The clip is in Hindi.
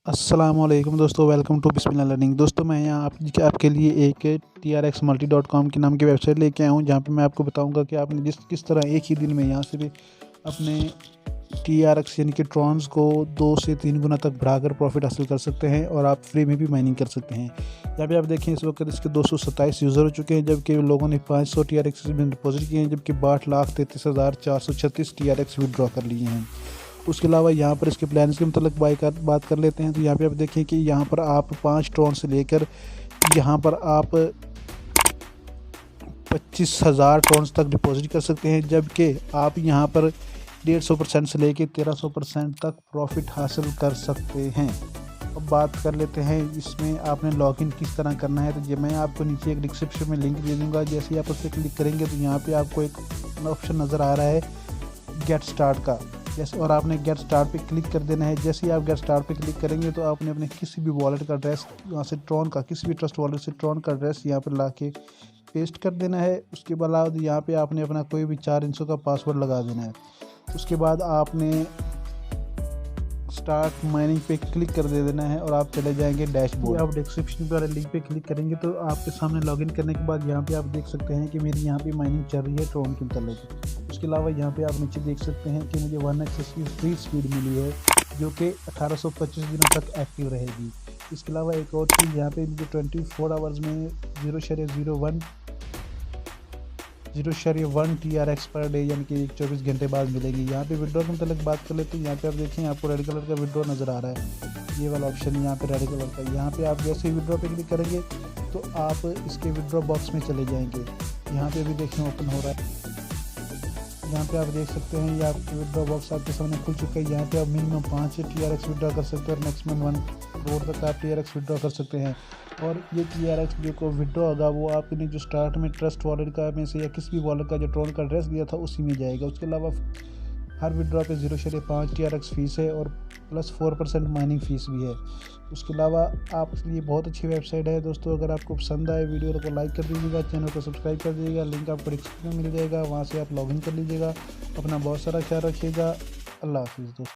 अस्सलामुअलैकुम दोस्तों, वेलकम टू बिस्मिल्लाह लर्निंग। दोस्तों मैं यहाँ आपके लिए एक trxmulti.com के नाम की वेबसाइट लेके आया हूँ, जहाँ पे मैं आपको बताऊँगा कि आपने किस तरह एक ही दिन में यहाँ से भी अपने TRX यानी कि ट्रॉन्स को 2 से 3 गुना तक बढ़ाकर प्रॉफिट हासिल कर सकते हैं और आप फ्री में भी माइनिंग कर सकते हैं। यहाँ पे आप देखें इस वक्त इसके 227 यूज़र हो चुके हैं, जबकि लोगों ने 500 TRX में डिपॉजिट किए हैं, जबकि 62,33,436 TRX विड्रॉ कर लिए हैं। उसके अलावा यहाँ पर इसके प्लान्स के मतलब बात कर लेते हैं। तो यहाँ पे आप देखें कि यहाँ पर आप 5 ट्रॉन से लेकर यहाँ पर आप 25,000 ट्रॉन्स तक डिपॉजिट कर सकते हैं, जबकि आप यहाँ पर 150% से लेकर 1300% तक प्रॉफिट हासिल कर सकते हैं। अब बात कर लेते हैं इसमें आपने लॉगिन किस तरह करना है। तो ये मैं आपको नीचे एक डिस्क्रिप्शन में लिंक दे दूँगा। जैसे ही आप उस पर क्लिक करेंगे तो यहाँ पर आपको एक ऑप्शन नज़र आ रहा है गेट स्टार्ट का। जैसे और आपने गेट स्टार्ट पे क्लिक कर देना है। जैसे ही आप गेट स्टार्ट पे क्लिक करेंगे तो आपने अपने किसी भी वॉलेट का एड्रेस यहाँ से ट्रॉन का किसी भी ट्रस्ट वॉलेट से ट्रॉन का एड्रेस यहाँ पर ला के पेस्ट कर देना है। उसके बाद यहाँ पे आपने अपना कोई भी 4 अंकों का पासवर्ड लगा देना है। उसके बाद आपने स्टार्ट माइनिंग पे क्लिक कर दे देना है और आप चले जाएंगे डैशबोर्ड। आप डिस्क्रिप्शन वाले लिंक पे क्लिक करेंगे तो आपके सामने लॉगिन करने के बाद यहाँ पे आप देख सकते हैं कि मेरी यहाँ पे माइनिंग चल रही है ट्रॉन के मतलब। उसके अलावा यहाँ पे आप नीचे देख सकते हैं कि मुझे 1x की फ्री स्पीड मिली है, जो कि 1825 दिनों तक एक्टिव रहेगी। इसके अलावा एक और चीज़ यहाँ पे मुझे 24 आवर्स में 0.1 TRX पर डे यानी कि 24 घंटे बाद मिलेगी। यहाँ पे विड्रॉ के मतलब बात कर लेते हैं। यहाँ पे आप देखें आपको रेड कलर का विड्रॉ नज़र आ रहा है, ये वाला ऑप्शन यहाँ पे रेड कलर का। यहाँ पे आप जैसे ही विड्रॉ पे क्लिक करेंगे तो आप इसके विड्रॉ बॉक्स में चले जाएंगे। यहाँ पे भी देखें ओपन हो रहा है। यहाँ पे आप देख सकते हैं ये आपके विड्रॉ बॉक्स आपके सामने खुल चुका है। यहाँ पे आप मिनिमम 5 TRX विड्रॉ कर सकते हैं और मैक्सिमम 1 करोड़ तक आप TRX विड्रॉ कर सकते हैं। और ये TRX जो को विड्रॉ होगा वो आपने जो स्टार्ट में ट्रस्ट वॉलेट का में से या किसी भी वॉलेट का जो ट्रॉन का एड्रेस दिया था उसी में जाएगा। उसके अलावा हर विड्रॉ पे 0.5 TRX फीस है और प्लस 4% माइनिंग फ़ीस भी है। उसके अलावा आप ये बहुत अच्छी वेबसाइट है दोस्तों। अगर आपको पसंद आए वीडियो को लाइक कर दीजिएगा, चैनल को सब्सक्राइब कर दीजिएगा। लिंक आपको डिस्क्रिप्शन में मिल जाएगा, वहाँ से आप लॉगिन कर लीजिएगा। अपना बहुत सारा ख्याल रखिएगा। अल्लाह हाफिज़ दोस्तों।